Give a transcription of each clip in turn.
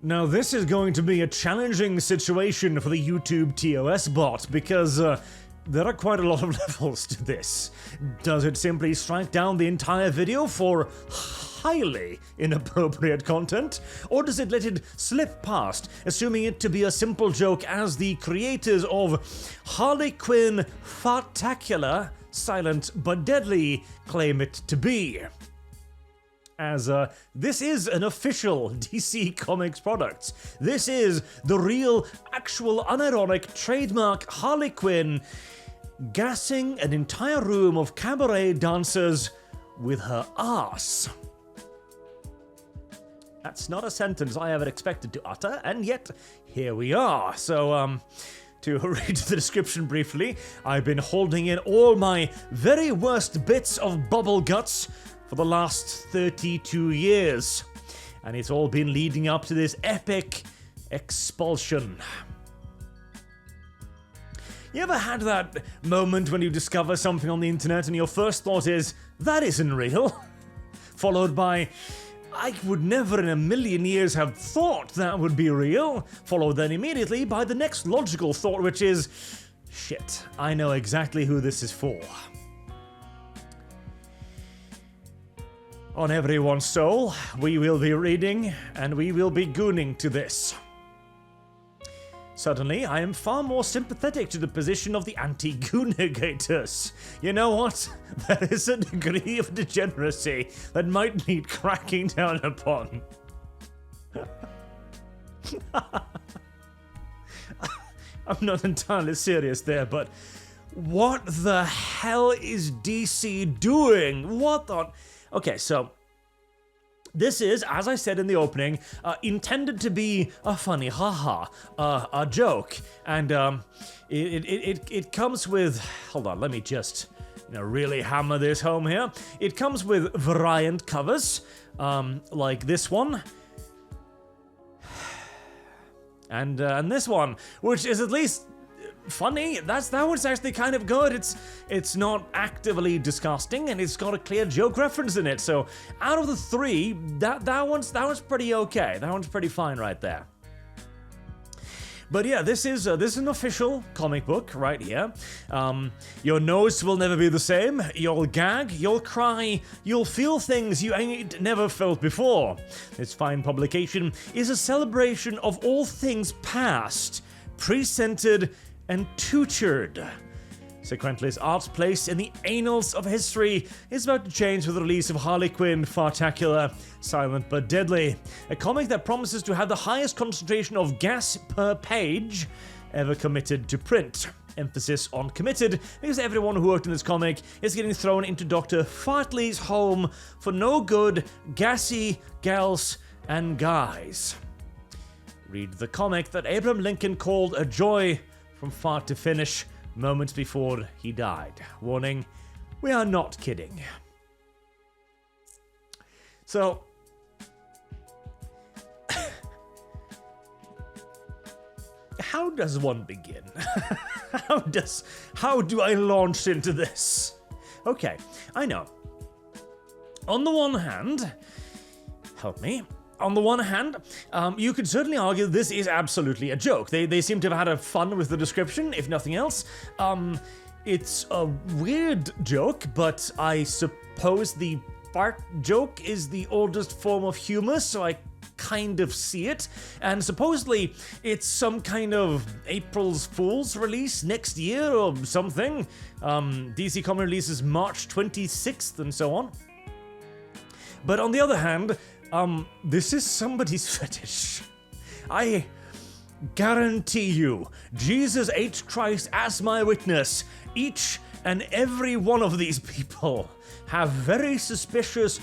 Now this is going to be a challenging situation for the YouTube TOS bot because there are quite a lot of levels to this. Does it simply strike down the entire video for highly inappropriate content? Or does it let it slip past, assuming it to be a simple joke as the creators of Harley Quinn Fartacular, silent but deadly, claim it to be? As this is an official DC Comics product. This is the real, actual, unironic, trademark Harley Quinn gassing an entire room of cabaret dancers with her ass. That's not a sentence I ever expected to utter, and yet here we are. So, to read the description briefly, I've been holding in all my very worst bits of bubble guts for the last 32 years, and it's all been leading up to this epic expulsion. You ever had that moment when you discover something on the internet and your first thought is, that isn't real? Followed by, I would never in a million years have thought that would be real. Followed then immediately by the next logical thought, which is, shit, I know exactly who this is for. On everyone's soul, we will be reading and we will be gooning to this. Suddenly, I am far more sympathetic to the position of the anti-goonigators. You know what? There is a degree of degeneracy that might need cracking down upon. I'm not entirely serious there, but what the hell is DC doing? What the... Okay, so this is, as I said in the opening, intended to be a funny haha, a joke, and it comes with. Hold on, let me just really hammer this home here. It comes with variant covers, like this one, and this one, which is at least funny. That one's actually kind of good. It's not actively disgusting, and it's got a clear joke reference in it. So out of the three, that one's pretty okay. That one's pretty fine right there. But yeah, this is an official comic book right here. Your nose will never be the same. You'll gag, you'll cry, you'll feel things you ain't never felt before. This fine publication is a celebration of all things past, presented and tutored. Sequentialist art's place in the annals of history is about to change with the release of Harley Quinn Fartacular, silent but deadly, a comic that promises to have the highest concentration of gas per page ever committed to print. Emphasis on committed, because everyone who worked in this comic is getting thrown into Dr. Fartley's home for no good, gassy gals and guys. Read the comic that Abraham Lincoln called a joy from start to finish, moments before he died. Warning, we are not kidding. So, how does one begin? How do I launch into this? Okay, I know. On the one hand, help me. On the one hand, you could certainly argue this is absolutely a joke. They seem to have had fun with the description, if nothing else. It's a weird joke, but I suppose the fart joke is the oldest form of humor, so I kind of see it. And supposedly, it's some kind of April's Fool's release next year or something. DC Comics releases March 26th and so on. But on the other hand, this is somebody's fetish. I guarantee you, Jesus H. Christ as my witness, each and every one of these people have very suspicious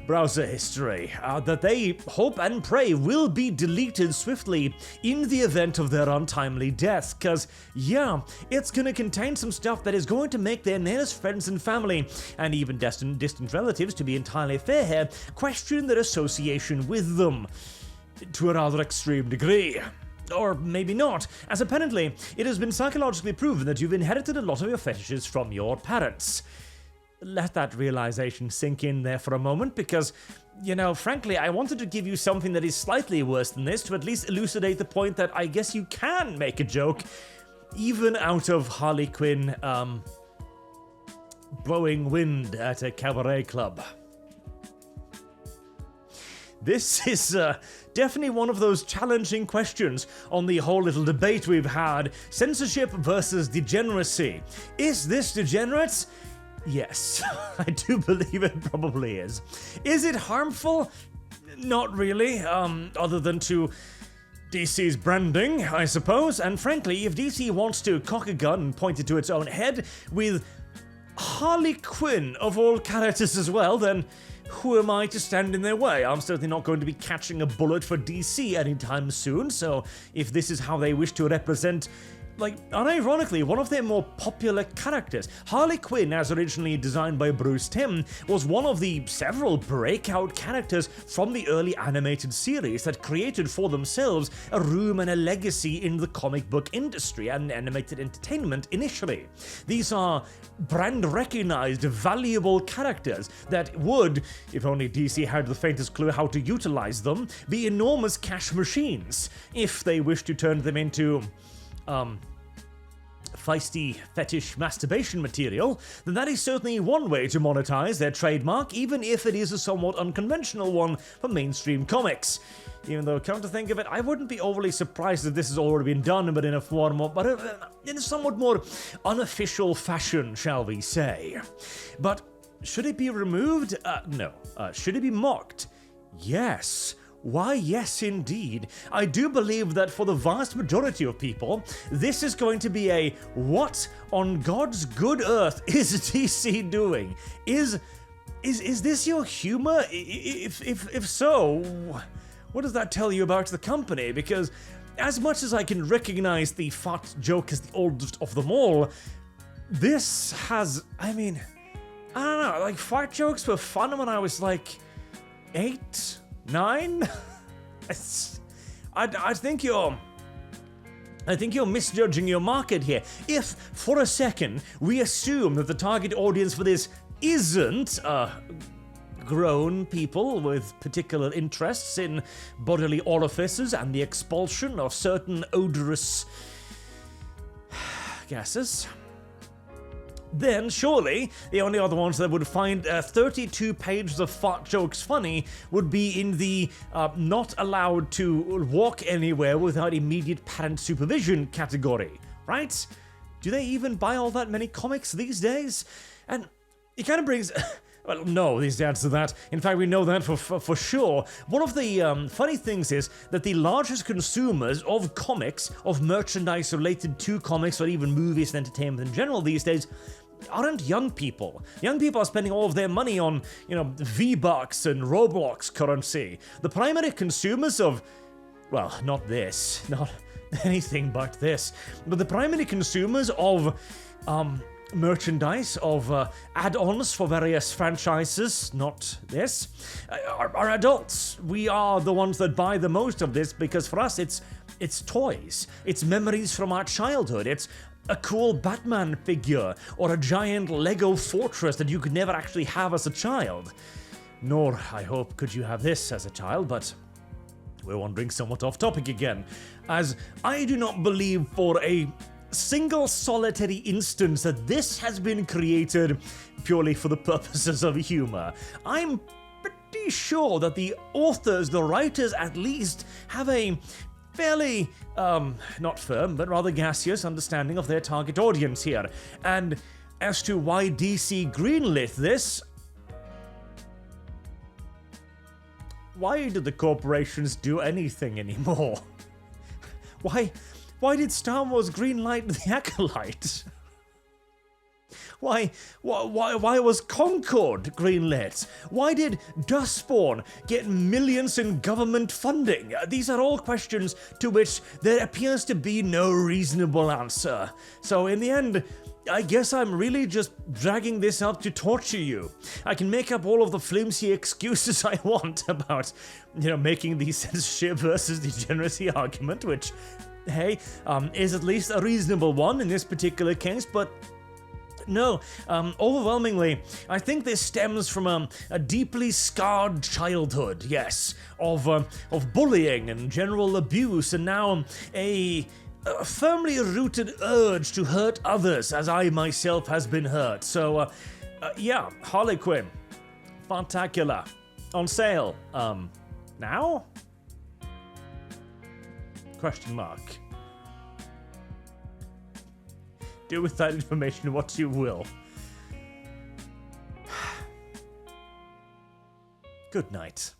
browser history that they hope and pray will be deleted swiftly in the event of their untimely death, because yeah, it's gonna contain some stuff that is going to make their nearest friends and family, and even distant relatives, to be entirely fair here, question their association with them to a rather extreme degree. Or maybe not, as apparently it has been psychologically proven that you've inherited a lot of your fetishes from your parents. Let that realization sink in there for a moment, because frankly, I wanted to give you something that is slightly worse than this to at least elucidate the point that I guess you can make a joke even out of Harley Quinn, blowing wind at a cabaret club. This is definitely one of those challenging questions on the whole little debate we've had. Censorship versus degeneracy. Is this degenerate? Yes, I do believe it probably is. Is it harmful? Not really, other than to DC's branding, I suppose. And frankly, if DC wants to cock a gun and point it to its own head with Harley Quinn of all characters as well, then who am I to stand in their way? I'm certainly not going to be catching a bullet for DC anytime soon, so if this is how they wish to represent, unironically, one of their more popular characters. Harley Quinn, as originally designed by Bruce Timm, was one of the several breakout characters from the early animated series that created for themselves a room and a legacy in the comic book industry and animated entertainment initially. These are brand-recognized, valuable characters that would, if only DC had the faintest clue how to utilize them, be enormous cash machines if they wish to turn them into feisty fetish masturbation material, then that is certainly one way to monetize their trademark, even if it is a somewhat unconventional one for mainstream comics. Even though, come to think of it, I wouldn't be overly surprised if this has already been done, but in a form of, in a somewhat more unofficial fashion, shall we say. But should it be removed? No. Should it be mocked? Yes. Why, yes, indeed. I do believe that for the vast majority of people, this is going to be a what on God's good earth is DC doing? Is this your humor? If so, what does that tell you about the company? Because as much as I can recognize the fart joke as the oldest of them all, this has, I don't know, fart jokes were fun when I was 8? 9? I think you're misjudging your market here. If, for a second, we assume that the target audience for this isn't grown people with particular interests in bodily orifices and the expulsion of certain odorous gases, then surely the only other ones that would find 32 pages of fart jokes funny would be in the not allowed to walk anywhere without immediate parent supervision category, right? Do they even buy all that many comics these days? And it kind of brings... Well, no, is the answer to that. In fact, we know that for sure. One of the funny things is that the largest consumers of comics, of merchandise related to comics, or even movies and entertainment in general these days, aren't young people. Young people are spending all of their money on, V-Bucks and Roblox currency. The primary consumers of, well, not this, not anything but this, but the primary consumers of, merchandise, of add-ons for various franchises, not this, are adults. We are the ones that buy the most of this because for us it's toys, it's memories from our childhood, it's a cool Batman figure or a giant Lego fortress that you could never actually have as a child. Nor, I hope, could you have this as a child, but we're wandering somewhat off topic again, as I do not believe for a single solitary instance that this has been created purely for the purposes of humor. I'm pretty sure that the authors, the writers at least, have a fairly, not firm, but rather gaseous understanding of their target audience here. And as to why DC greenlit this, why do the corporations do anything anymore? Why did Star Wars greenlight the Acolyte? Why was Concord greenlit? Why did Dustborn get millions in government funding? These are all questions to which there appears to be no reasonable answer. So in the end, I guess I'm really just dragging this out to torture you. I can make up all of the flimsy excuses I want about, making the censorship versus degeneracy argument, which, hey, is at least a reasonable one in this particular case, but No, overwhelmingly, I think this stems from a deeply scarred childhood, yes, of bullying and general abuse, and now a firmly rooted urge to hurt others, as I myself has been hurt. So, yeah, Harley Quinn Fartacular on sale. Now? Question mark. Do with that information what you will. Good night.